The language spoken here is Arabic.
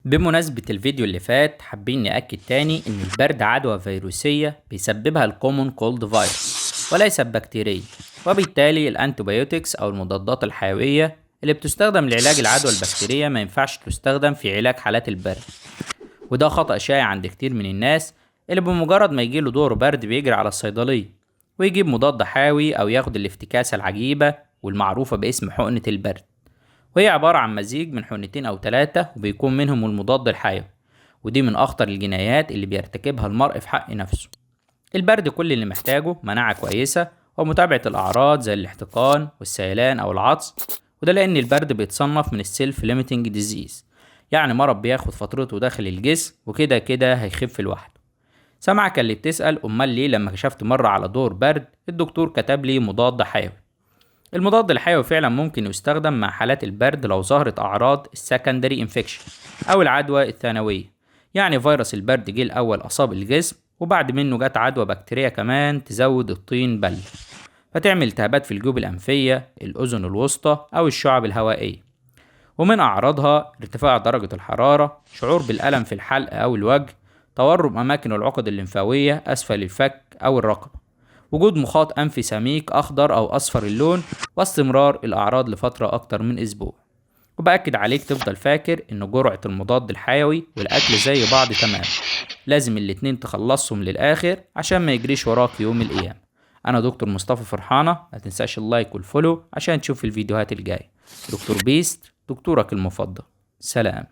بمناسبة الفيديو اللي فات حابين نأكد تاني إن البرد عدوى فيروسية بيسببها الكومون كولد فيروس وليس بكتيريا، وبالتالي الأنتيبيوتكس أو المضادات الحيوية اللي بتستخدم لعلاج العدوى البكتيرية ما ينفعش تستخدم في علاج حالات البرد. وده خطأ شائع عند كتير من الناس اللي بمجرد ما يجيله دور برد بيجري على الصيدلية ويجيب مضاد حيوي أو ياخد الافتكاسة العجيبة والمعروفة باسم حقنة البرد، وهي عبارة عن مزيج من حقنتين أو 3 وبيكون منهم المضاد الحيوي، ودي من أخطر الجنايات اللي بيرتكبها المرء في حق نفسه. البرد كل اللي محتاجه مناعة كويسة ومتابعة الأعراض زي الاحتقان والسيلان أو العطس، وده لأن البرد بيتصنف من السيلف ليميتنج ديزيز، يعني مرض بياخد فترته داخل الجسم وكده كده هيخف لوحده. سامعك اللي بتسأل أمال ليه لما كشفت مرة على دور برد الدكتور كتب لي مضاد حيوي؟ المضاد الحيوي فعلا ممكن يستخدم مع حالات البرد لو ظهرت أعراض السكندري انفكشن أو العدوى الثانوية، يعني فيروس البرد جه الأول أصاب الجسم وبعد منه جت عدوى بكتيريا كمان تزود الطين بلة، فتعمل التهابات في الجيوب الأنفية، الأذن الوسطى أو الشعب الهوائية. ومن أعراضها ارتفاع درجة الحرارة، شعور بالألم في الحلق أو الوجه، تورم أماكن العقد الليمفاوية أسفل الفك أو الرقبة، وجود مخاط أنفي سميك أخضر أو أصفر اللون، واستمرار الأعراض لفترة أكتر من أسبوع. وبأكد عليك تفضل فاكر إن جرعة المضاد الحيوي والأكل زي بعض تمام، لازم الاتنين تخلصهم للآخر عشان ما يجريش وراك يوم القيامة. أنا دكتور مصطفى فرحانة، ما تنساش اللايك والفولو عشان تشوف الفيديوهات الجاية. دكتور بيست، دكتورك المفضل. سلام.